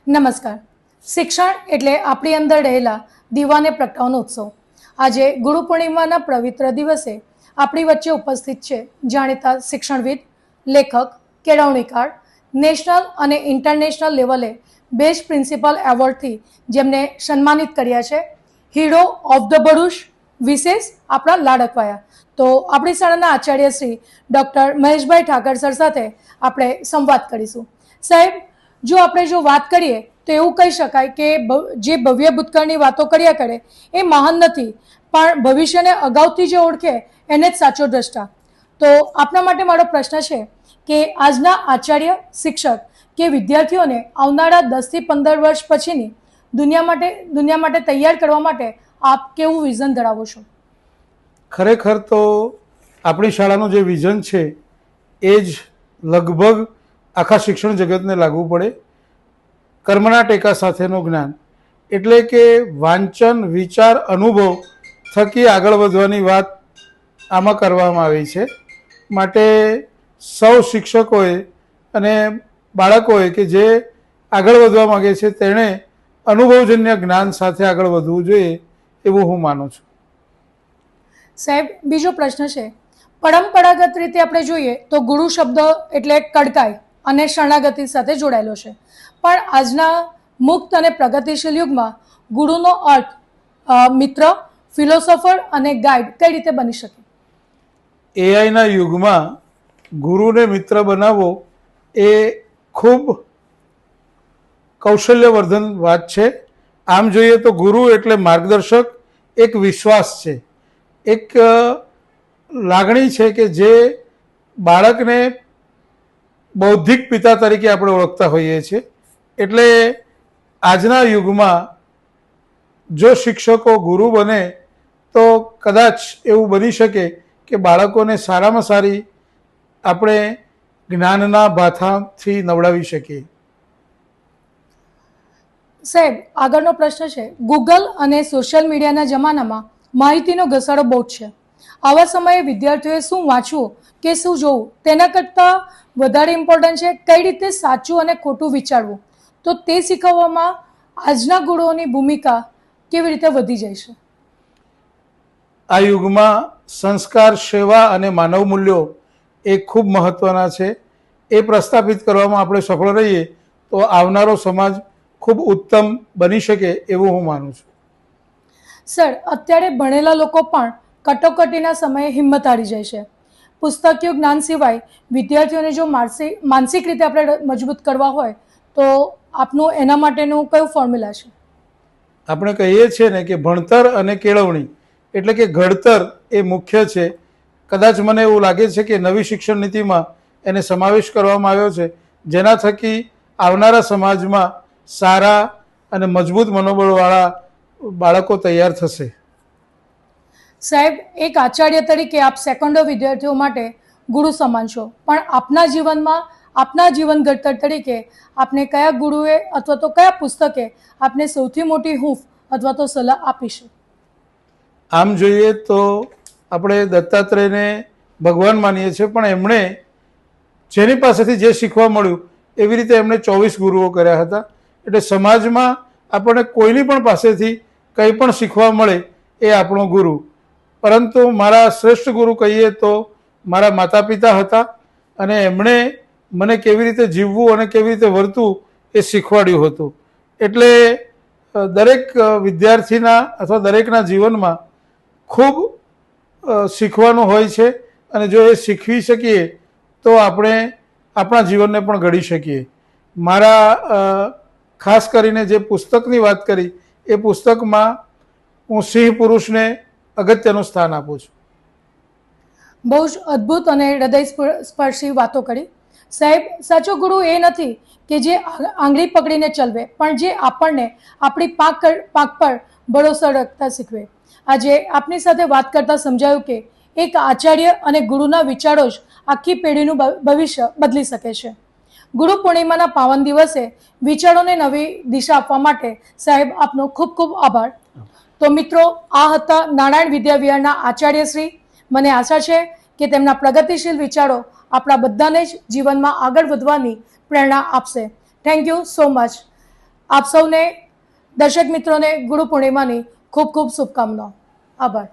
નમસ્કાર. શિક્ષણ એટલે આપણી અંદર રહેલા દીવાને પ્રગટાવવાનો ઉત્સવ. આજે ગુરુ પૂર્ણિમાના પવિત્ર દિવસે આપણી વચ્ચે ઉપસ્થિત છે જાણીતા શિક્ષણવિદ, લેખક, કેળવણીકાર, નેશનલ અને ઇન્ટરનેશનલ લેવલે બેસ્ટ પ્રિન્સિપલ એવોર્ડથી જેમને સન્માનિત કર્યા છે, હીરો ઓફ ધ ભરૂચ વિશેષ આપણા લાડકવાયા. તો આપણી શાળાના આચાર્ય શ્રી ડૉક્ટર મહેશભાઈ ઠાકર સર સાથે આપણે સંવાદ કરીશું. સાહેબ, જો વાત કરીએ તો એવું કહી શકાય કે જે ભવ્ય ભૂતકાળની વાતો કર્યા કરે એ મહાન નથી, પણ ભવિષ્યને અગાઉથી જે ઓળખે એને જ સાચો દ્રષ્ટા. તો આપના માટે મારો પ્રશ્ન છે કે આજના આચાર્ય, શિક્ષક કે વિદ્યાર્થીઓને આવનારા 10 થી 15 વર્ષ પછીની દુનિયા માટે તૈયાર કરવા માટે આપ કેવું વિઝન ધરાવો છો? ખરેખર તો આપણી શાળાનું જે વિઝન છે એ જ લગભગ આખા શિક્ષણ જગતને લાગુ પડે. કર્મના ટેકા સાથેનું જ્ઞાન એટલે કે વાંચન, વિચાર, અનુભવ થકી આગળ વધવાની વાત આમાં કરવામાં આવી છે. માટે સૌ શિક્ષકોએ અને બાળકોએ કે જે આગળ વધવા માગે છે તેણે અનુભવજન્ય જ્ઞાન સાથે આગળ વધવું જોઈએ એવું હું માનું છું. સાહેબ, બીજો પ્રશ્ન છે, પરંપરાગત રીતે આપણે જોઈએ તો ગુરુ શબ્દ એટલે કડકાઈ અને શરણાગતિ સાથે જોડાયેલો છે, પણ આજના મુક્ત અને પ્રગતિશીલ યુગમાં ગુરુનો અર્થ મિત્ર, ફિલોસોફર અને ગાઈડ કઈ રીતે બની શકે? એઆઈના યુગમાં ગુરુને મિત્ર બનાવવો એ ખૂબ કૌશલ્યવર્ધન વાત છે. આમ જોઈએ તો ગુરુ એટલે માર્ગદર્શક, એક વિશ્વાસ છે, એક લાગણી છે કે જે બાળકને બૌદ્ધિક પિતા તરીકે આપણે ઓળખતા હોઈએ છીએ. એટલે આજના યુગમાં જો શિક્ષકો ગુરુ બને તો કદાચ એવું બની શકે કે બાળકોને સારામાં સારી આપણે જ્ઞાનના ભાથાથી નવડાવી શકીએ. સાહેબ, આગળનો પ્રશ્ન છે, ગૂગલ અને સોશિયલ મીડિયાના જમાનામાં માહિતીનો ઘસારો બહુ જ છે. આવા સમયે વિદ્યાર્થીઓએ શું વાંચવું કે શું જોવું તેના કરતાં વધારે ઇમ્પોર્ટન્ટ છે કઈ રીતે સાચું અને ખોટું વિચારવું. તો તે શીખવવામાં આજના ગુરુઓની ભૂમિકા કેવી રીતે વધી જાય છે? આ યુગમાં સંસ્કાર, સેવા અને માનવ મૂલ્યો એ ખૂબ મહત્વના છે. એ પ્રસ્થાપિત કરવામાં આપણે સફળ રહીએ તો આવનારો સમાજ ખૂબ ઉત્તમ બની શકે એવું હું માનું છું. સર, અત્યારે ભણેલા લોકો પણ કટોકટીના સમયે હિંમત હારી જાય છે. પુસ્તકીય જ્ઞાન સિવાય વિદ્યાર્થીઓને જો માનસિક રીતે આપણે મજબૂત કરવા હોય તો આપનું એના માટેનું કયું ફોર્મ્યુલા છે? આપણે કહીએ છીએ ને કે ભણતર અને કેળવણી એટલે કે ઘડતર એ મુખ્ય છે. કદાચ મને એવું લાગે છે કે નવી શિક્ષણ નીતિમાં એને સમાવેશ કરવામાં આવ્યો છે, જેના થકી આવનારા સમાજમાં સારા અને મજબૂત મનોબળવાળા બાળકો તૈયાર થશે. સાહેબ, એક આચાર્ય તરીકે આપ સેકન્ડો વિદ્યાર્થીઓ માટે ગુરુ સમાન છો, પણ આપના જીવનમાં આપના જીવન ઘડતર તરીકે આપને કયા ગુરુએ અથવા તો કયા પુસ્તકે આપને સૌથી મોટી હૂંફ અથવા તો સલાહ આપી છે? આમ જોઈએ તો આપણે દત્તાત્રેયને ભગવાન માનીએ છીએ, પણ એમણે જેની પાસેથી જે શીખવા મળ્યું એવી રીતે એમણે 24 ગુરુઓ કર્યા હતા. એટલે સમાજમાં આપણને કોઈની પણ પાસેથી કંઈ પણ શીખવા મળે એ આપણો ગુરુ. પરંતુ મારા શ્રેષ્ઠ ગુરુ કહીએ તો મારા માતા પિતા હતા, અને એમણે મને કેવી રીતે જીવવું અને કેવી રીતે વર્તવું એ શીખવાડ્યું હતું. એટલે દરેક વિદ્યાર્થીના અથવા દરેકના જીવનમાં ખૂબ શીખવાનું હોય છે, અને જો એ શીખવી શકીએ તો આપણે આપણા જીવનને પણ ઘડી શકીએ. મારા ખાસ કરીને જે પુસ્તકની વાત કરી એ પુસ્તકમાં હું સિંહ પુરુષને અગત્યનું સ્થાન આપું છું. બહુ જ અદ્ભુત અને હૃદયસ્પર્શી વાતો કરી. સાહેબ, સાચો ગુરુ એ નથી કે જે આંગળી પકડીને ચલવે, પણ જે આપણને આપણી પાંખ પર ભરોસો રાખતા શીખવે. આજે આપની સાથે વાત કરતા સમજાયું કે એક આચાર્ય અને ગુરુના વિચારો જ આખી પેઢીનું ભવિષ્ય બદલી શકે છે. ગુરુ પૂર્ણિમાના પાવન દિવસે વિચારોને નવી દિશા આપવા માટે સાહેબ આપનો ખૂબ ખૂબ આભાર. તો મિત્રો, આ હતા નારાયણ વિદ્યાવિહારના આચાર્યશ્રી. મને આશા છે કે તેમના પ્રગતિશીલ વિચારો આપણા બધાને જ જીવનમાં આગળ વધવાની પ્રેરણા આપશે. Thank you so much. આપ સૌને દર્શક મિત્રોને ગુરુ પૂર્ણિમાની ખૂબ ખૂબ શુભકામનાઓ. આભાર.